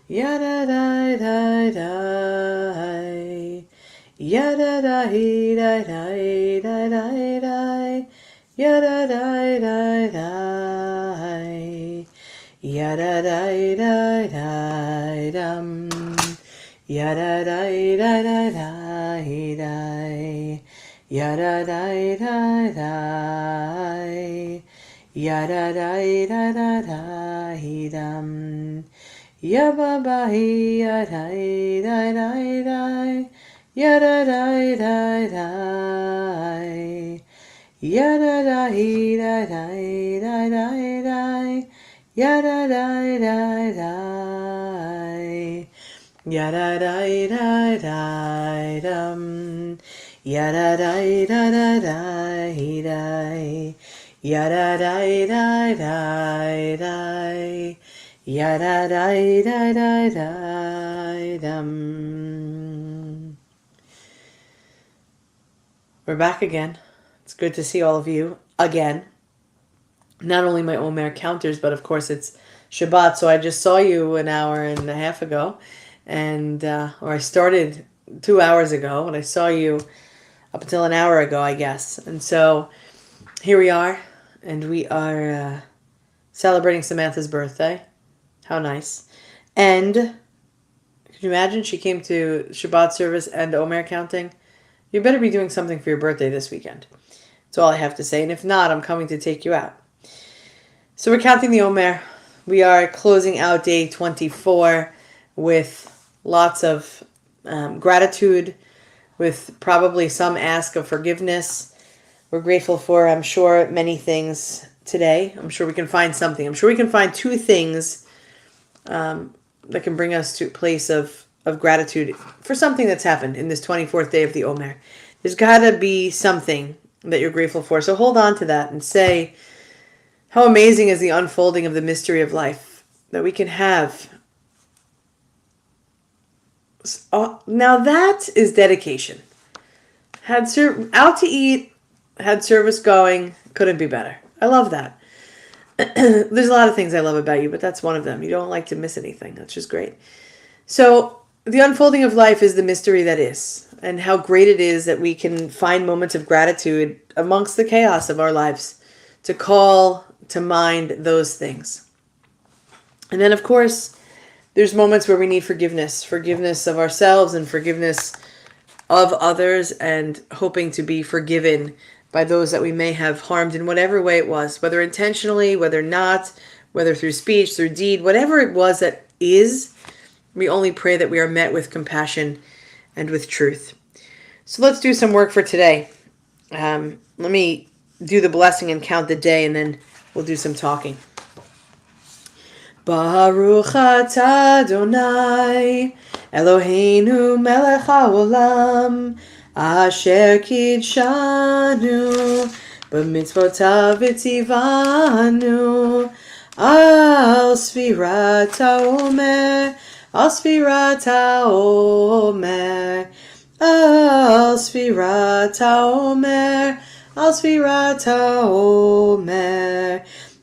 yada da da da, yada da da da da da, yada da da da, yada da da da dum, yada da da da da, yada da da da, yada da da da da dum. Yaba ba hi ya da da da da, ya da da da da, ya da da hi da da da da da, ya da da da da, ya da da da da dum, ya da da da da da da, ya da da da da da. Yada da da da da dum. We're back again. It's good to see all of you again. Not only my Omer counters, but of course it's Shabbat. So I just saw you an hour and a half ago, and or I started 2 hours ago, and I saw you up until an hour ago, I guess. And so here we are, and we are celebrating Samantha's birthday. How nice. And could you imagine she came to Shabbat service and Omer counting? You better be doing something for your birthday this weekend. That's all I have to say. And if not, I'm coming to take you out. So we're counting the Omer. We are closing out day 24 with lots of gratitude, with probably some ask of forgiveness. We're grateful for, I'm sure, many things today. I'm sure we can find something. I'm sure we can find 2 things that can bring us to a place of gratitude for something that's happened in this 24th day of the Omer. There's got to be something that you're grateful for. So hold on to that and say, how amazing is the unfolding of the mystery of life that we can have. Now that is dedication. Out to eat, had service going, couldn't be better. I love that. There's a lot of things I love about you, but that's one of them. You don't like to miss anything. That's just great. So the unfolding of life is the mystery that is, and how great it is that we can find moments of gratitude amongst the chaos of our lives to call to mind those things. And then, of course, there's moments where we need forgiveness of ourselves and forgiveness of others, and hoping to be forgiven by those that we may have harmed in whatever way it was, whether intentionally, whether not, whether through speech, through deed, whatever it was that is, we only pray that we are met with compassion and with truth. So let's do some work for today. Let me do the blessing and count the day, and then we'll do some talking. Baruch atah Adonai, Eloheinu melech haolam, Asher kidshanu b'mitzvotav v'tzivanu al sfirat haomer, al sfirat haomer, al sfirat haomer, al sfirat haomer.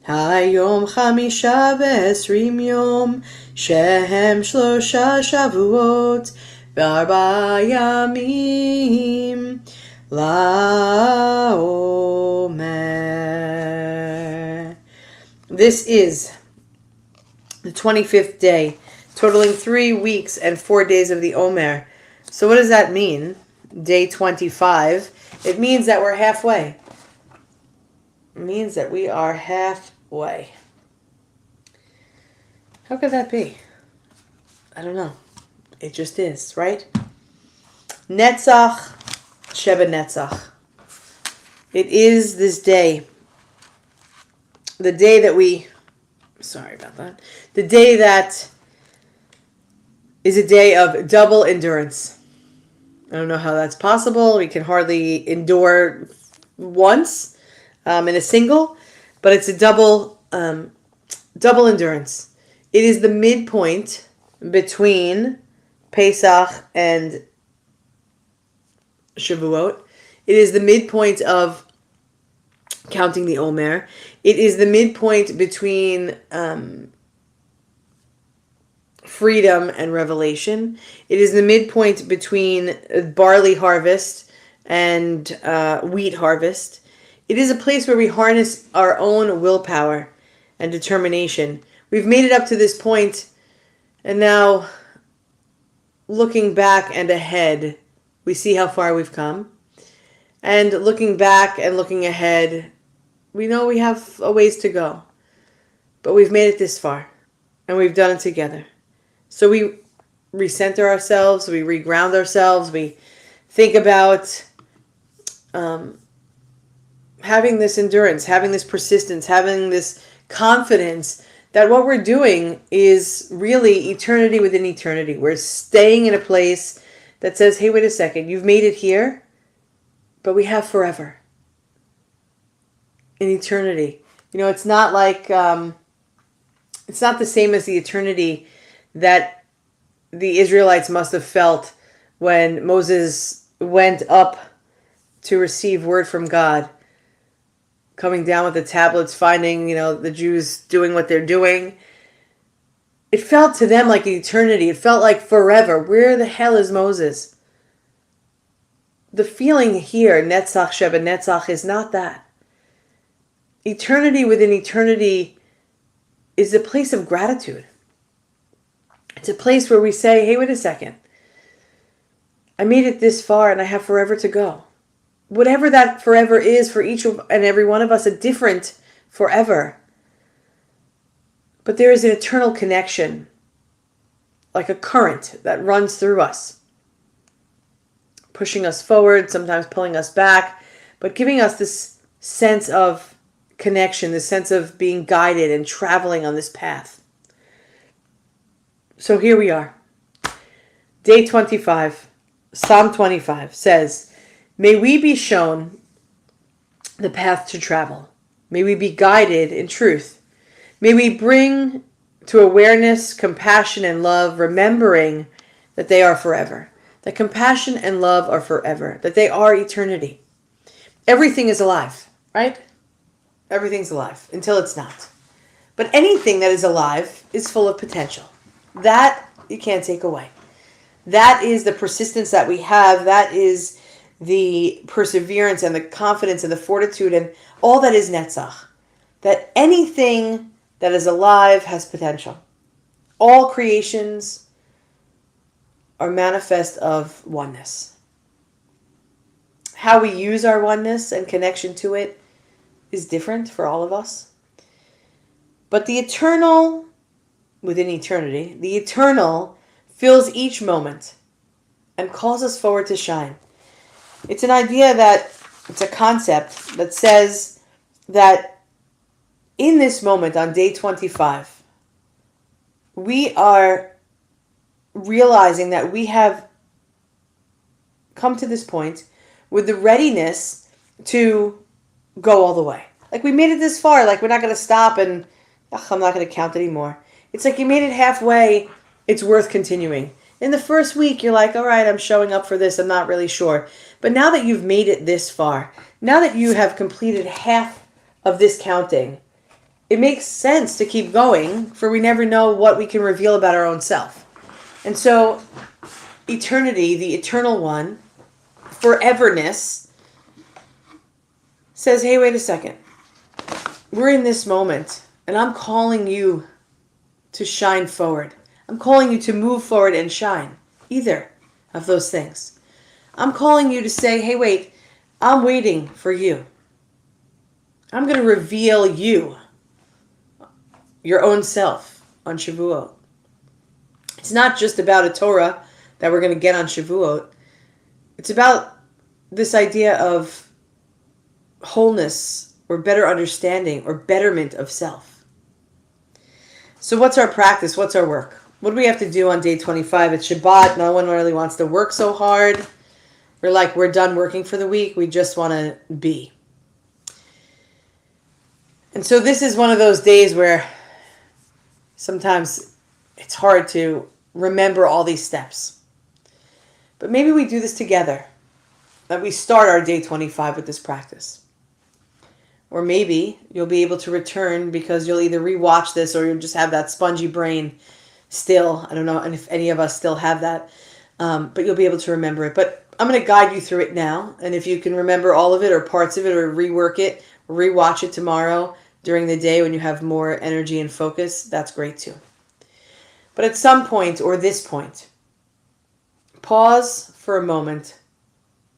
Hayom chamisha v'esrim yom shehem shlosha shavuot v'arba yamim la'omer. This is the 25th day, totaling 3 weeks and 4 days of the Omer. So what does that mean? Day 25. It means that we're halfway. It means that we are halfway. How could that be? I don't know. It just is, right? Netzach, Sheva Netzach. It is this day. The day that we... Sorry about that. The day that is a day of double endurance. I don't know how that's possible. We can hardly endure once in a single, but it's a double endurance. It is the midpoint between Pesach and Shavuot. It is the midpoint of counting the Omer. It is the midpoint between freedom and revelation. It is the midpoint between barley harvest and wheat harvest. It is a place where we harness our own willpower and determination. We've made it up to this point, and now looking back and ahead, we see how far we've come. And looking back and looking ahead, we know we have a ways to go. But we've made it this far, and we've done it together. So we recenter ourselves, we reground ourselves, we think about having this endurance, having this persistence, having this confidence that what we're doing is really eternity within eternity. We're staying in a place that says, hey, wait a second, you've made it here, but we have forever. In eternity. It's not like, it's not the same as the eternity that the Israelites must have felt when Moses went up to receive word from God, coming down with the tablets, finding, the Jews doing what they're doing. It felt to them like eternity. It felt like forever. Where the hell is Moses? The feeling here, Netzach Sheba Netzach, is not that. Eternity within eternity is a place of gratitude. It's a place where we say, hey, wait a second. I made it this far and I have forever to go. Whatever that forever is for each and every one of us, a different forever. But there is an eternal connection, like a current that runs through us, pushing us forward, sometimes pulling us back, but giving us this sense of connection, this sense of being guided and traveling on this path. So here we are. Day 25, Psalm 25 says, may we be shown the path to travel. May we be guided in truth. May we bring to awareness, compassion, and love, remembering that they are forever. That compassion and love are forever. That they are eternity. Everything is alive, right? Everything's alive until it's not. But anything that is alive is full of potential. That you can't take away. That is the persistence that we have. That is the perseverance and the confidence and the fortitude and all that is Netzach. That anything that is alive has potential. All creations are manifest of oneness. How we use our oneness and connection to it is different for all of us. But the eternal within eternity, the eternal fills each moment and calls us forward to shine. It's an idea it's a concept that says that in this moment on day 25, we are realizing that we have come to this point with the readiness to go all the way. Like we made it this far, like we're not going to stop and I'm not going to count anymore. It's like you made it halfway, it's worth continuing. In the first week, you're like, all right, I'm showing up for this, I'm not really sure. But now that you've made it this far, now that you have completed half of this counting, it makes sense to keep going, for we never know what we can reveal about our own self. And so, eternity, the eternal one, foreverness, says, hey, wait a second. We're in this moment, and I'm calling you to shine forward. I'm calling you to move forward and shine. Either of those things. I'm calling you to say, hey, wait, I'm waiting for you. I'm going to reveal you, your own self, on Shavuot. It's not just about a Torah that we're going to get on Shavuot. It's about this idea of wholeness or better understanding or betterment of self. So what's our practice? What's our work? What do we have to do on day 25? It's Shabbat. No one really wants to work so hard. We're done working for the week. We just want to be. And so this is one of those days where sometimes it's hard to remember all these steps. But maybe we do this together. That we start our day 25 with this practice. Or maybe you'll be able to return because you'll either rewatch this or you'll just have that spongy brain still. I don't know and if any of us still have that, but you'll be able to remember it. But I'm going to guide you through it now. And if you can remember all of it or parts of it or rework it, rewatch it tomorrow during the day when you have more energy and focus, that's great too. But at some point or this point, pause for a moment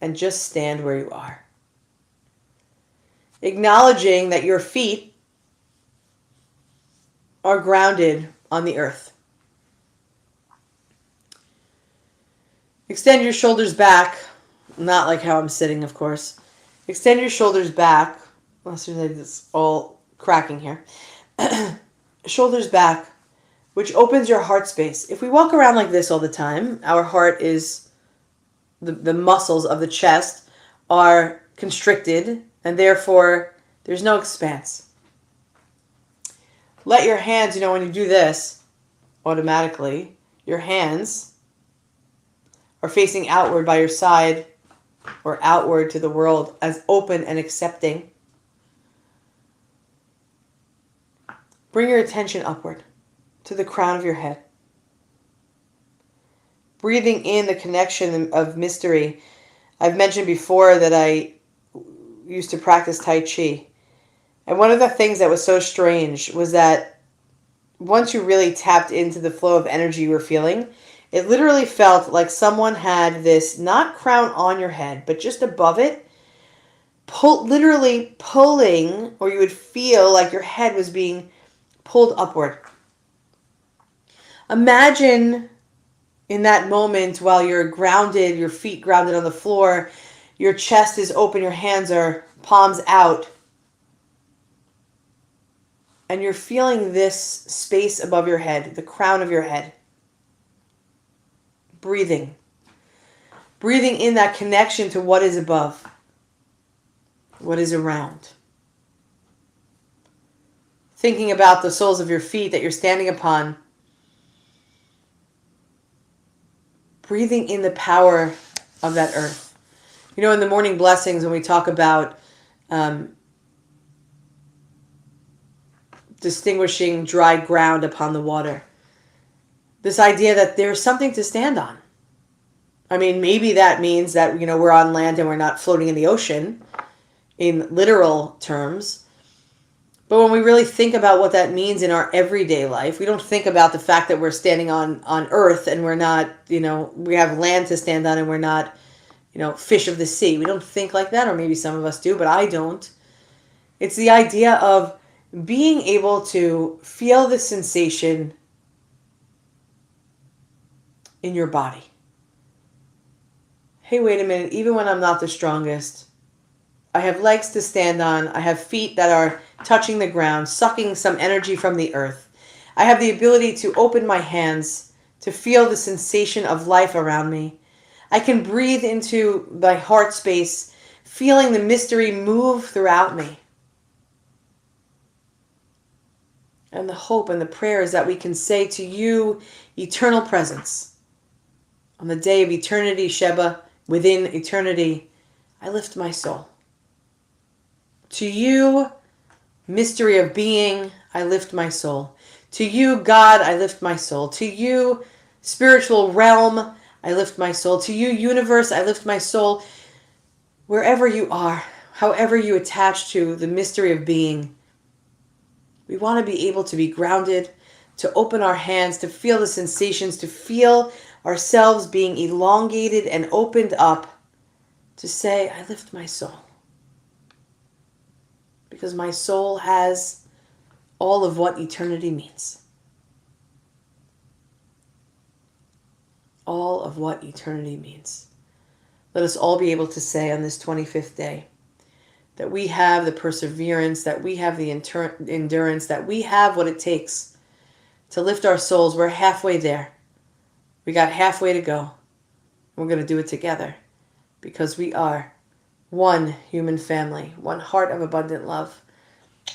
and just stand where you are. Acknowledging that your feet are grounded on the earth. Extend your shoulders back, not like how I'm sitting, of course. Extend your shoulders back. It's all cracking here. Shoulders back, which opens your heart space. If we walk around like this all the time, our heart is, the muscles of the chest are constricted, and therefore there's no expanse. Let your hands, when you do this, automatically, your hands are facing outward by your side or outward to the world as open and accepting. Bring your attention upward to the crown of your head. Breathing in the connection of mystery. I've mentioned before that I used to practice Tai Chi. And one of the things that was so strange was that once you really tapped into the flow of energy you were feeling, it literally felt like someone had this, not crown on your head, but just above it, literally pulling, or you would feel like your head was being pulled upward. Imagine in that moment while you're grounded, your feet grounded on the floor, your chest is open, your hands are palms out, and you're feeling this space above your head, the crown of your head. Breathing. Breathing in that connection to what is above, what is around. Thinking about the soles of your feet that you're standing upon. Breathing in the power of that earth. In the morning blessings, when we talk about distinguishing dry ground upon the water, this idea that there's something to stand on. I mean, maybe that means that, we're on land and we're not floating in the ocean in literal terms. But when we really think about what that means in our everyday life, we don't think about the fact that we're standing on earth and we're not, we have land to stand on and we're not, fish of the sea. We don't think like that, or maybe some of us do, but I don't. It's the idea of being able to feel the sensation in your body. Hey, wait a minute, even when I'm not the strongest, I have legs to stand on, I have feet that are touching the ground, sucking some energy from the earth. I have the ability to open my hands to feel the sensation of life around me. I can breathe into my heart space, feeling the mystery move throughout me. And the hope and the prayer is that we can say to you, eternal presence, on the day of eternity, Sheba, within eternity, I lift my soul. To you, mystery of being, I lift my soul. To you, God, I lift my soul. To you, spiritual realm, I lift my soul. To you, universe, I lift my soul. Wherever you are, however you attach to the mystery of being, we want to be able to be grounded, to open our hands, to feel the sensations, to feel ourselves being elongated and opened up, to say, I lift my soul. Because my soul has all of what eternity means. All of what eternity means. Let us all be able to say on this 25th day that we have the perseverance, that we have the endurance, that we have what it takes to lift our souls. We're halfway there. We got halfway to go. We're going to do it together because we are one human family, one heart of abundant love.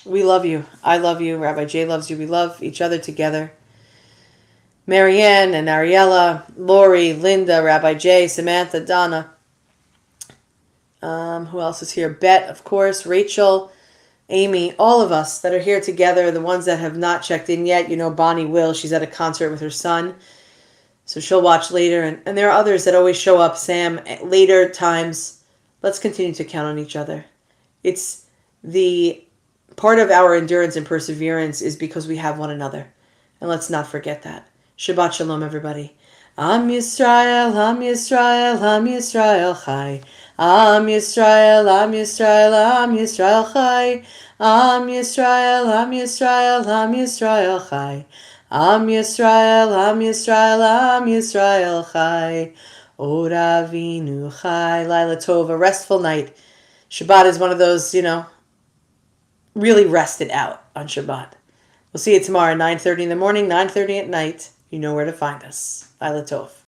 We love you. I love you. Rabbi Jay loves you. We love each other together. Marianne and Ariella, Lori, Linda, Rabbi Jay, Samantha, Donna. Who else is here? Bet, of course. Rachel, Amy, all of us that are here together, the ones that have not checked in yet. Bonnie will. She's at a concert with her son, so she'll watch later. And there are others that always show up, Sam, at later times. Let's continue to count on each other. It's the part of our endurance and perseverance is because we have one another. And let's not forget that. Shabbat Shalom, everybody. Am Yisrael, Am Yisrael, Am Yisrael Chai. Am Yisrael, Am Yisrael, Am Yisrael Chai. Am Yisrael, Am Yisrael, Am Yisrael Chai. Am Yisrael, Am Yisrael, Am Yisrael Chai. Ora Avinu Chai. Laila Tov, a restful night. Shabbat is one of those, really rested out on Shabbat. We'll see you tomorrow, 9:30 in the morning, 9:30 at night. You know where to find us. Laila Tov.